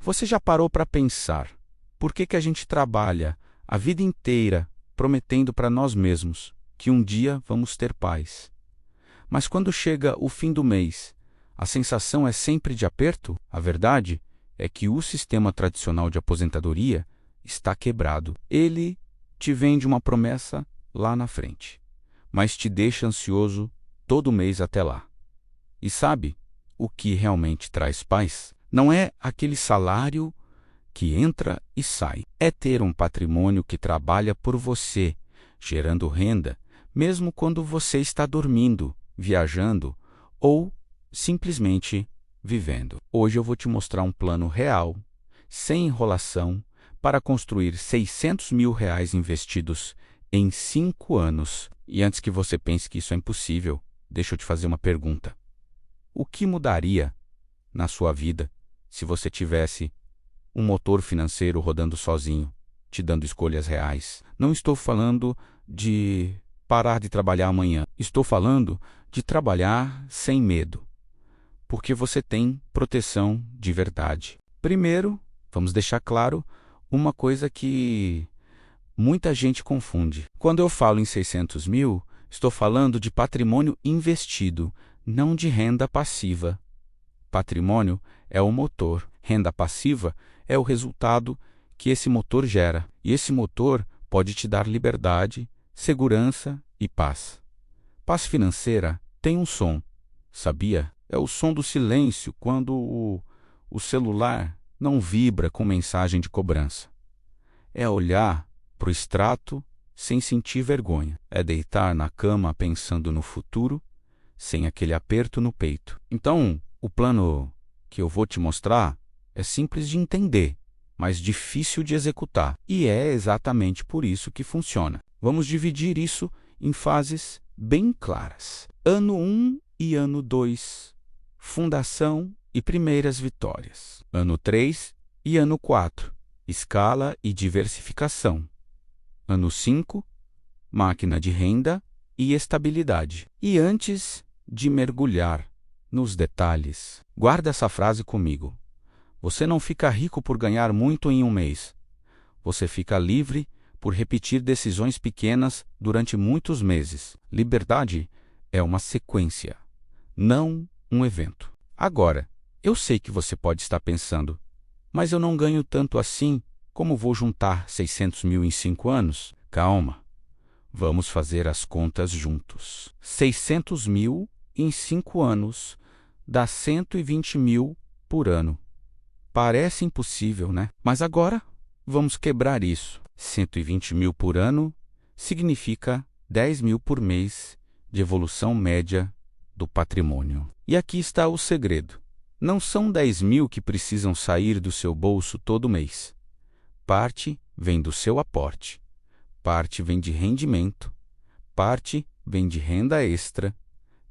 Você já parou para pensar por que a gente trabalha a vida inteira prometendo para nós mesmos que um dia vamos ter paz? Mas quando chega o fim do mês, a sensação é sempre de aperto? A verdade é que o sistema tradicional de aposentadoria está quebrado. Ele te vende uma promessa lá na frente, mas te deixa ansioso todo mês até lá. E sabe o que realmente traz paz? Não é aquele salário que entra e sai. É ter um patrimônio que trabalha por você, gerando renda, mesmo quando você está dormindo, viajando ou simplesmente vivendo. Hoje eu vou te mostrar um plano real, sem enrolação, para construir R$ 600 mil investidos em 5 anos. E antes que você pense que isso é impossível, deixa eu te fazer uma pergunta. O que mudaria na sua vida se você tivesse um motor financeiro rodando sozinho, te dando escolhas reais? Não estou falando de parar de trabalhar amanhã. Estou falando de trabalhar sem medo, porque você tem proteção de verdade. Primeiro, vamos deixar claro uma coisa que muita gente confunde. Quando eu falo em 600 mil, estou falando de patrimônio investido, não de renda passiva. Patrimônio é o motor, renda passiva é o resultado que esse motor gera. E esse motor pode te dar liberdade, segurança e paz. Paz financeira tem um som, sabia? É o som do silêncio quando o celular não vibra com mensagem de cobrança. É olhar para o extrato sem sentir vergonha. É deitar na cama pensando no futuro, sem aquele aperto no peito. Então, o plano que eu vou te mostrar é simples de entender, mas difícil de executar. E é exatamente por isso que funciona. Vamos dividir isso em fases bem claras. Ano 1 e ano 2, fundação e primeiras vitórias. Ano 3 e ano 4, escala e diversificação. Ano 5, máquina de renda e estabilidade. E antes de mergulhar nos detalhes, guarda essa frase comigo. Você não fica rico por ganhar muito em um mês. Você fica livre por repetir decisões pequenas durante muitos meses. Liberdade é uma sequência, não um evento. Agora, eu sei que você pode estar pensando, mas eu não ganho tanto assim, como vou juntar 600 mil em 5 anos? Calma, vamos fazer as contas juntos. 600 mil em 5 anos dá 120 mil por ano. Parece impossível, né? Mas agora, vamos quebrar isso. 120 mil por ano significa 10 mil por mês de evolução média do patrimônio. E aqui está o segredo. Não são 10 mil que precisam sair do seu bolso todo mês. Parte vem do seu aporte, parte vem de rendimento, parte vem de renda extra,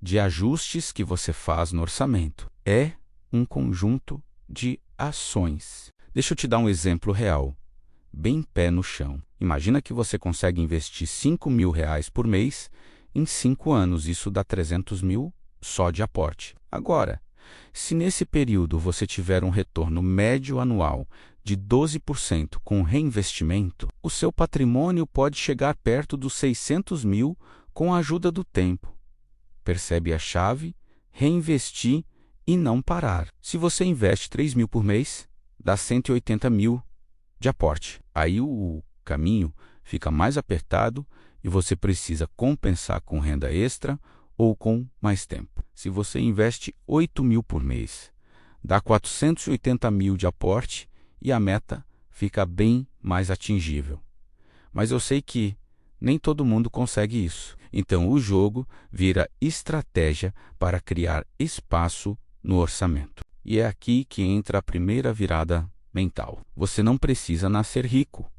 de ajustes que você faz no orçamento. É um conjunto de ações. Deixa eu te dar um exemplo real, bem pé no chão. Imagina que você consegue investir 5 mil reais por mês em 5 anos. Isso dá 300 mil só de aporte. Agora, se nesse período você tiver um retorno médio anual de 12% com reinvestimento, o seu patrimônio pode chegar perto dos 600 mil com a ajuda do tempo. Percebe a chave? Reinvestir e não parar. Se você investe 3 mil por mês, dá 180 mil de aporte. Aí o caminho fica mais apertado e você precisa compensar com renda extra ou com mais tempo. Se você investe 8 mil por mês, dá 480 mil de aporte e a meta fica bem mais atingível. Mas eu sei que nem todo mundo consegue isso. Então o jogo vira estratégia para criar espaço no orçamento. E é aqui que entra a primeira virada mental. Você não precisa nascer rico.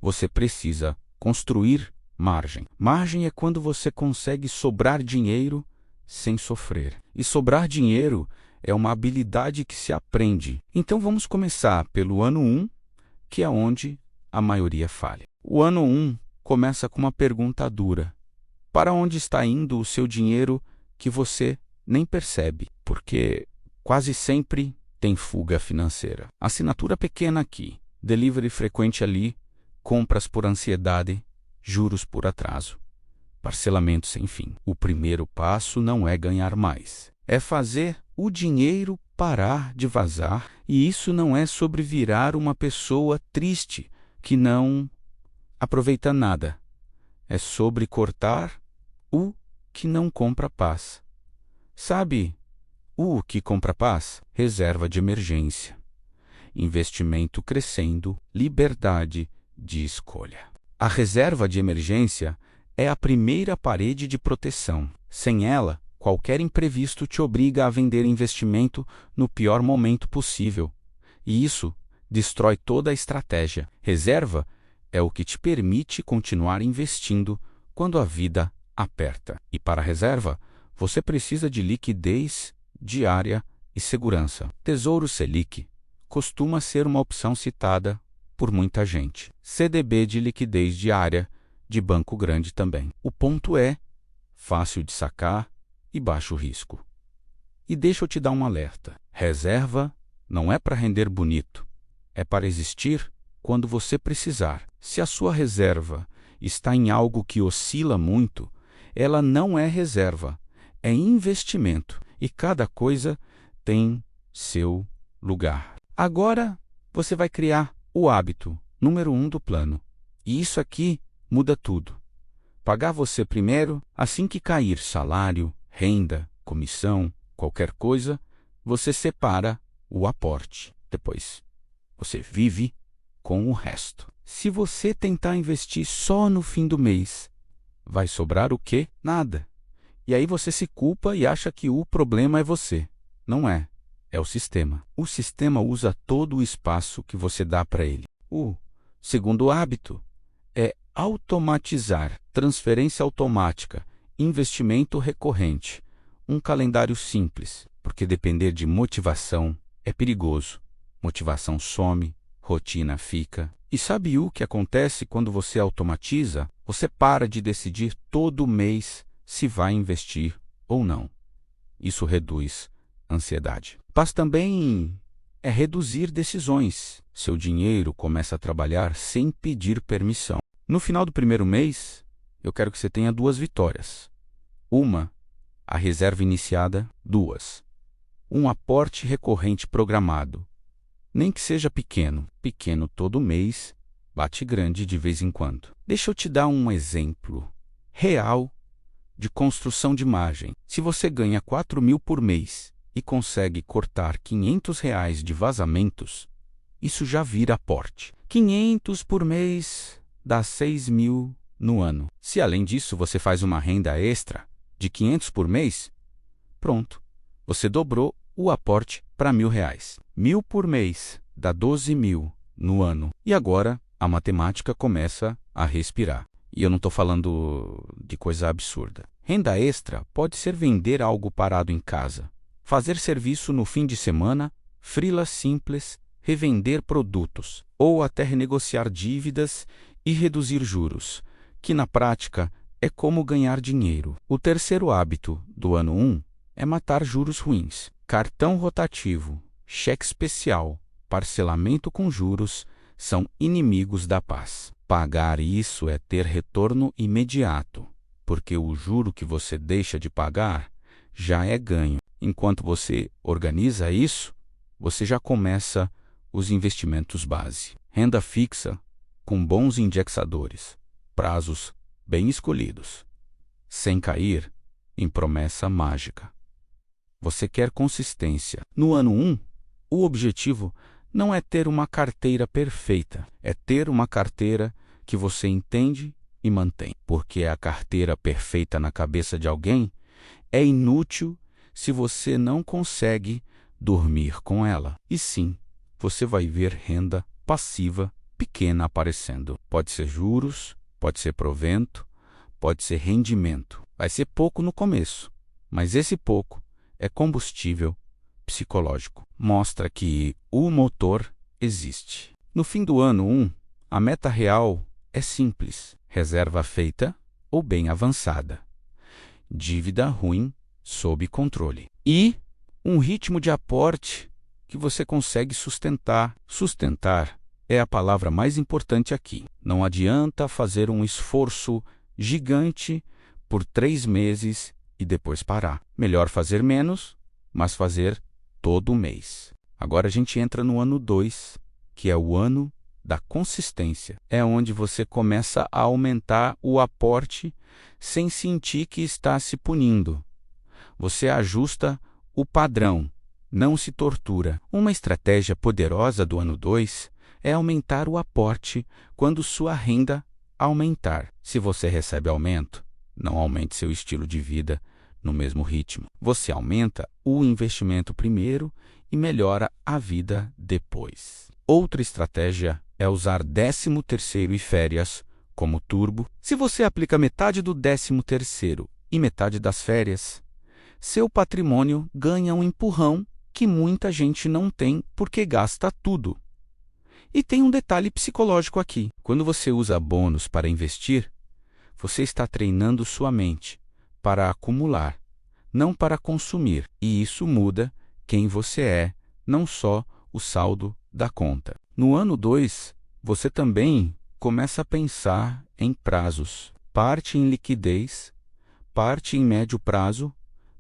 Você precisa construir margem. Margem é quando você consegue sobrar dinheiro sem sofrer. E sobrar dinheiro é uma habilidade que se aprende. Então vamos começar pelo ano 1, que é onde a maioria falha. O ano 1 começa com uma pergunta dura. Para onde está indo o seu dinheiro que você nem percebe? Porque quase sempre tem fuga financeira. Assinatura pequena aqui, delivery frequente ali, compras por ansiedade, juros por atraso, parcelamento sem fim. O primeiro passo não é ganhar mais, é fazer o dinheiro parar de vazar. E isso não é sobre virar uma pessoa triste que não aproveita nada. É sobre cortar o que não compra paz. Sabe o que compra paz? Reserva de emergência, investimento crescendo, liberdade de escolha. A reserva de emergência é a primeira parede de proteção. Sem ela, qualquer imprevisto te obriga a vender investimento no pior momento possível. E isso destrói toda a estratégia. Reserva é o que te permite continuar investindo quando a vida aperta. E para a reserva, você precisa de liquidez diária e segurança. Tesouro Selic costuma ser uma opção citada por muita gente. CDB de liquidez diária de banco grande também. O ponto é fácil de sacar e baixo risco. E deixa eu te dar um alerta. Reserva não é para render bonito, é para existir quando você precisar. Se a sua reserva está em algo que oscila muito, ela não é reserva, é investimento. E cada coisa tem seu lugar. Agora você vai criar o hábito número 1 do plano. E isso aqui muda tudo. Pagar você primeiro, assim que cair salário, renda, comissão, qualquer coisa, você separa o aporte. Depois, você vive com o resto. Se você tentar investir só no fim do mês, vai sobrar o quê? Nada. E aí você se culpa e acha que o problema é você. Não é. É o sistema. O sistema usa todo o espaço que você dá para ele. O segundo hábito é automatizar, transferência automática, investimento recorrente, um calendário simples, porque depender de motivação é perigoso. Motivação some, rotina fica. E sabe o que acontece quando você automatiza? Você para de decidir todo mês se vai investir ou não. Isso reduz ansiedade. Mas também é reduzir decisões. Seu dinheiro começa a trabalhar sem pedir permissão. No final do primeiro mês, eu quero que você tenha 2 vitórias. Uma, a reserva iniciada. 2, um aporte recorrente programado. Nem que seja pequeno. Pequeno todo mês, bate grande de vez em quando. Deixa eu te dar um exemplo real de construção de margem. Se você ganha 4.000 por mês e consegue cortar R$500 de vazamentos, isso já vira aporte. 500 por mês dá 6.000 no ano. Se além disso você faz uma renda extra de 500 por mês, pronto, você dobrou o aporte para R$1.000. 1.000 por mês dá 12.000 no ano. E agora a matemática começa a respirar. E eu não estou falando de coisa absurda. Renda extra pode ser vender algo parado em casa, fazer serviço no fim de semana, freela simples, revender produtos, ou até renegociar dívidas e reduzir juros, que na prática é como ganhar dinheiro. O terceiro hábito do ano 1 é matar juros ruins. Cartão rotativo, cheque especial, parcelamento com juros são inimigos da paz. Pagar isso é ter retorno imediato, porque o juro que você deixa de pagar já é ganho. Enquanto você organiza isso, você já começa os investimentos base. Renda fixa com bons indexadores, prazos bem escolhidos, sem cair em promessa mágica. Você quer consistência. No ano 1, o objetivo não é ter uma carteira perfeita, é ter uma carteira que você entende e mantém. Porque a carteira perfeita na cabeça de alguém é inútil se você não consegue dormir com ela. E sim, você vai ver renda passiva pequena aparecendo. Pode ser juros, pode ser provento, pode ser rendimento. Vai ser pouco no começo, mas esse pouco é combustível psicológico. Mostra que o motor existe. No fim do ano 1, a meta real é simples: reserva feita ou bem avançada, dívida ruim sob controle e um ritmo de aporte que você consegue sustentar. Sustentar é a palavra mais importante aqui. Não adianta fazer um esforço gigante por 3 meses e depois parar. Melhor fazer menos, mas fazer todo mês. Agora a gente entra no ano 2, que é o ano da consistência. É onde você começa a aumentar o aporte sem sentir que está se punindo. Você ajusta o padrão, não se tortura. Uma estratégia poderosa do ano 2 é aumentar o aporte quando sua renda aumentar. Se você recebe aumento, não aumente seu estilo de vida no mesmo ritmo. Você aumenta o investimento primeiro e melhora a vida depois. Outra estratégia é usar 13º e férias como turbo. Se você aplica metade do 13º e metade das férias, seu patrimônio ganha um empurrão que muita gente não tem porque gasta tudo. E tem um detalhe psicológico aqui. Quando você usa bônus para investir, você está treinando sua mente para acumular, não para consumir. E isso muda quem você é, não só o saldo da conta. No ano 2, você também começa a pensar em prazos. Parte em liquidez, parte em médio prazo,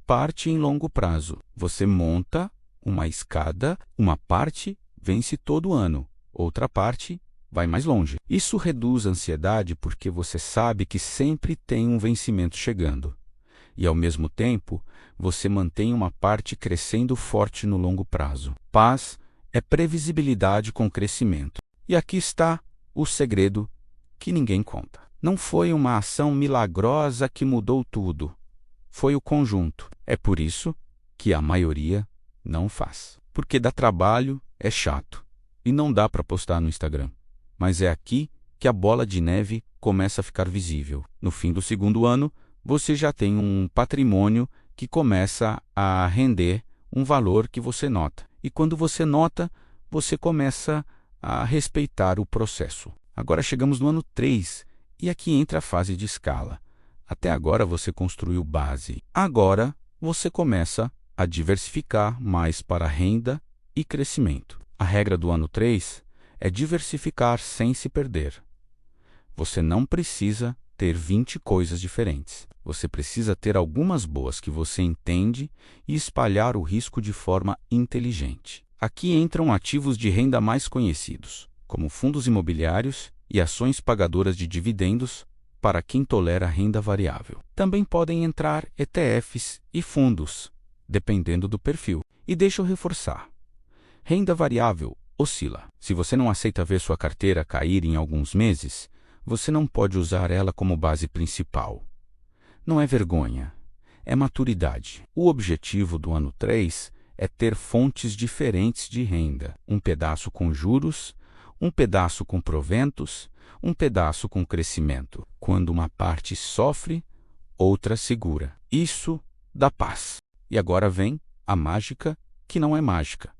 parte em longo prazo. Você monta uma escada, uma parte vence todo ano, outra parte vai mais longe. Isso reduz a ansiedade porque você sabe que sempre tem um vencimento chegando. E, ao mesmo tempo, você mantém uma parte crescendo forte no longo prazo. Paz é previsibilidade com crescimento. E aqui está o segredo que ninguém conta. Não foi uma ação milagrosa que mudou tudo. Foi o conjunto. É por isso que a maioria não faz. Porque dá trabalho, é chato. E não dá para postar no Instagram. Mas é aqui que a bola de neve começa a ficar visível. No fim do segundo ano, você já tem um patrimônio que começa a render um valor que você nota. E quando você nota, você começa a respeitar o processo. Agora chegamos no ano 3 e aqui entra a fase de escala. Até agora você construiu base. Agora você começa a diversificar mais para renda e crescimento. A regra do ano 3 é diversificar sem se perder. Você não precisa ter 20 coisas diferentes. Você precisa ter algumas boas que você entende e espalhar o risco de forma inteligente. Aqui entram ativos de renda mais conhecidos, como fundos imobiliários e ações pagadoras de dividendos para quem tolera renda variável. Também podem entrar ETFs e fundos, dependendo do perfil. E deixa eu reforçar. Renda variável oscila. Se você não aceita ver sua carteira cair em alguns meses, você não pode usar ela como base principal. Não é vergonha, é maturidade. O objetivo do ano 3 é ter fontes diferentes de renda. Um pedaço com juros, um pedaço com proventos, um pedaço com crescimento. Quando uma parte sofre, outra segura. Isso dá paz. E agora vem a mágica que não é mágica.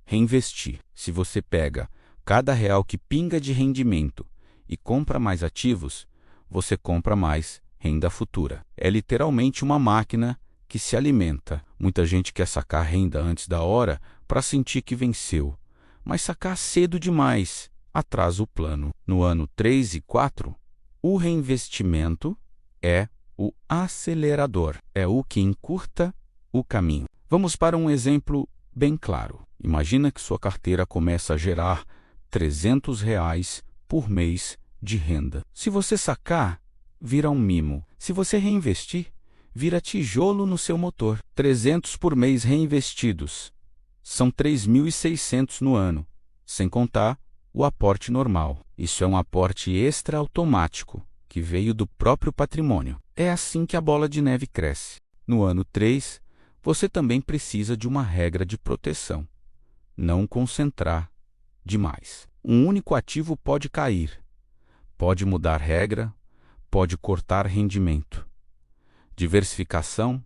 Reinvestir. Se você pega cada real que pinga de rendimento e compra mais ativos, você compra mais renda futura. É literalmente uma máquina que se alimenta. Muita gente quer sacar renda antes da hora para sentir que venceu, mas sacar cedo demais atrasa o plano. No ano 3 e 4, o reinvestimento é o acelerador, é o que encurta o caminho. Vamos para um exemplo bem claro. Imagina que sua carteira começa a gerar R$ 300 por mês de renda. Se você sacar, vira um mimo. Se você reinvestir, vira tijolo no seu motor. 300 por mês reinvestidos. São 3.600 no ano, sem contar o aporte normal. Isso é um aporte extra automático, que veio do próprio patrimônio. É assim que a bola de neve cresce. No ano 3, você também precisa de uma regra de proteção. Não concentrar demais. Um único ativo pode cair, pode mudar regra, pode cortar rendimento. Diversificação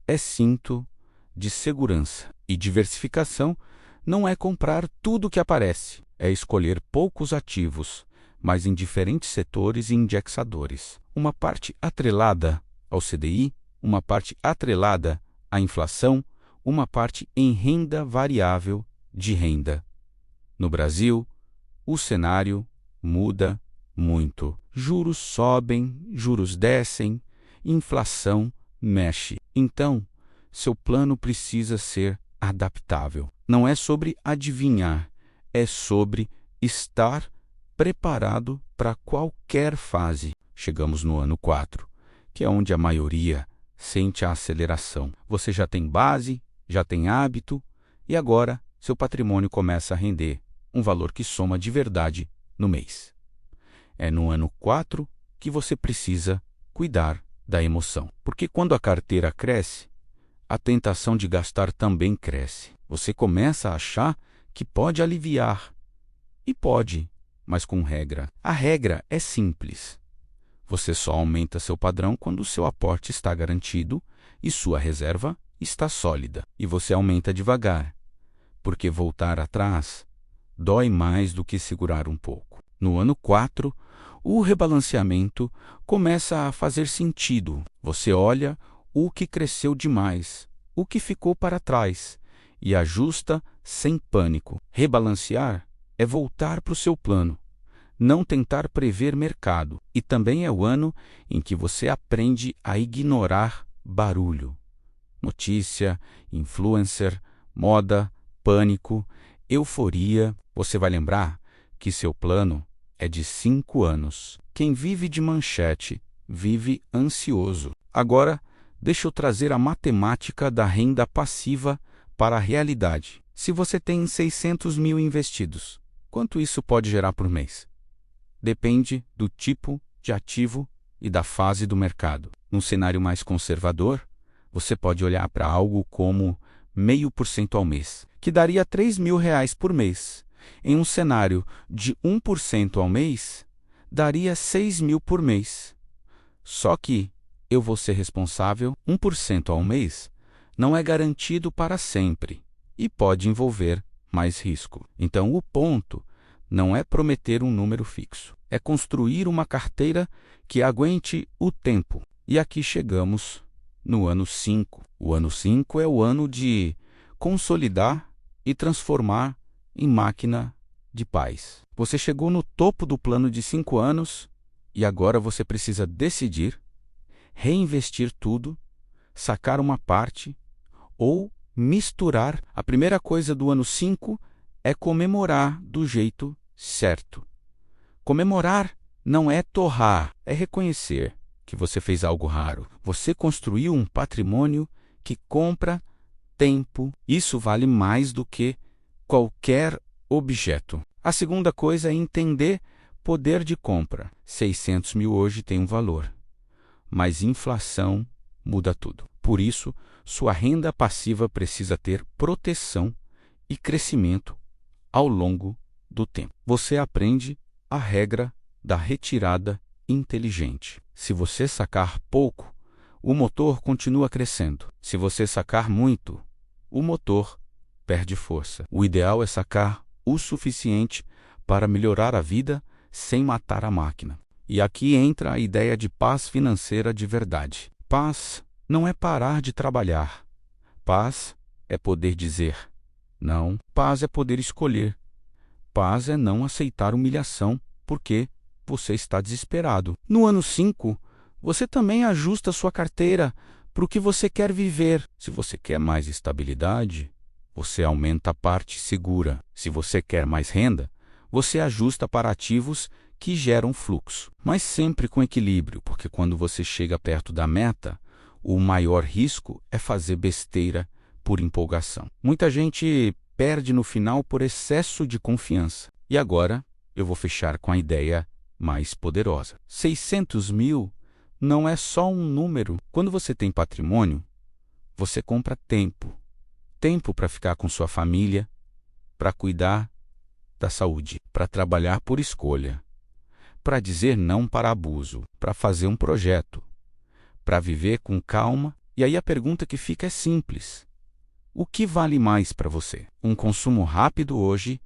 é cinto de segurança. E diversificação não é comprar tudo que aparece, é escolher poucos ativos, mas em diferentes setores e indexadores. Uma parte atrelada ao CDI, uma parte atrelada à inflação, uma parte em renda variável de renda. No Brasil, o cenário muda muito. Juros sobem, juros descem, inflação mexe. Então, seu plano precisa ser adaptável. Não é sobre adivinhar, é sobre estar preparado para qualquer fase. Chegamos no ano 4, que é onde a maioria sente a aceleração. Você já tem base, já tem hábito e agora seu patrimônio começa a render um valor que soma de verdade no mês. É no ano 4 que você precisa cuidar da emoção. Porque quando a carteira cresce, a tentação de gastar também cresce. Você começa a achar que pode aliviar. E pode, mas com regra. A regra é simples. Você só aumenta seu padrão quando o seu aporte está garantido e sua reserva está sólida. E você aumenta devagar, porque voltar atrás dói mais do que segurar um pouco. No ano 4, o rebalanceamento começa a fazer sentido. Você olha o que cresceu demais, o que ficou para trás, e ajusta sem pânico. Rebalancear é voltar para o seu plano, não tentar prever mercado. E também é o ano em que você aprende a ignorar barulho. Notícia, influencer, moda, pânico, euforia. Você vai lembrar que seu plano é de 5 anos. Quem vive de manchete vive ansioso. Agora, deixa eu trazer a matemática da renda passiva para a realidade. Se você tem 600 mil investidos, quanto isso pode gerar por mês? Depende do tipo de ativo e da fase do mercado. Num cenário mais conservador, você pode olhar para algo como 0,5% ao mês, que daria R$3.000 por mês. Em um cenário de 1% ao mês, daria 6.000 por mês. Só que eu vou ser responsável. 1% ao mês não é garantido para sempre e pode envolver mais risco. Então, o ponto não é prometer um número fixo, é construir uma carteira que aguente o tempo. E aqui chegamos no ano 5. O ano 5 é o ano de consolidar e transformar em máquina de paz. Você chegou no topo do plano de 5 anos e agora você precisa decidir reinvestir tudo, sacar uma parte ou misturar. A primeira coisa do ano 5 é comemorar do jeito certo. Comemorar não é torrar, é reconhecer que você fez algo raro. Você construiu um patrimônio que compra tempo. Isso vale mais do que qualquer objeto. A segunda coisa é entender poder de compra. 600 mil hoje tem um valor, mas inflação muda tudo. Por isso, sua renda passiva precisa ter proteção e crescimento ao longo do tempo. Você aprende a regra da retirada inteligente. Se você sacar pouco, o motor continua crescendo. Se você sacar muito, o motor perde força. O ideal é sacar o suficiente para melhorar a vida sem matar a máquina. E aqui entra a ideia de paz financeira de verdade. Paz não é parar de trabalhar. Paz é poder dizer não. Paz é poder escolher. Paz é não aceitar humilhação porque você está desesperado. No ano 5, você também ajusta sua carteira para o que você quer viver. Se você quer mais estabilidade, você aumenta a parte segura. Se você quer mais renda, você ajusta para ativos que geram fluxo. Mas sempre com equilíbrio, porque quando você chega perto da meta, o maior risco é fazer besteira por empolgação. Muita gente perde no final por excesso de confiança. E agora eu vou fechar com a ideia mais poderosa. 600 mil não é só um número. Quando você tem patrimônio, você compra tempo. Tempo para ficar com sua família, para cuidar da saúde, para trabalhar por escolha, para dizer não para abuso, para fazer um projeto, para viver com calma. E aí a pergunta que fica é simples. O que vale mais para você? Um consumo rápido hoje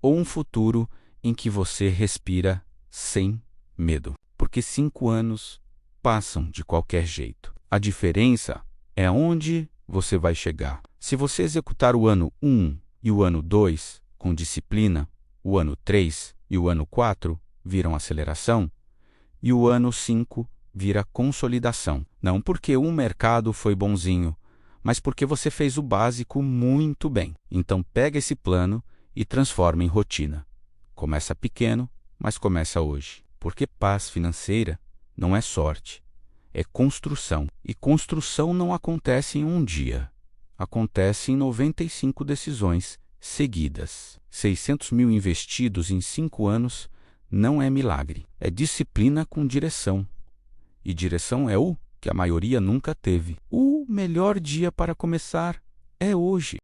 ou um futuro em que você respira sem medo? Porque 5 anos passam de qualquer jeito. A diferença é onde você vai chegar. Se você executar o ano 1 e o ano 2, com disciplina, o ano 3 e o ano 4 viram aceleração, e o ano 5 vira consolidação. Não porque um mercado foi bonzinho, mas porque você fez o básico muito bem. Então pega esse plano e transforma em rotina. Começa pequeno, mas começa hoje. Porque paz financeira não é sorte, é construção. E construção não acontece em um dia. Acontece em 95 decisões seguidas. 600 mil investidos em 5 anos não é milagre. É disciplina com direção. E direção é o que a maioria nunca teve. O melhor dia para começar é hoje.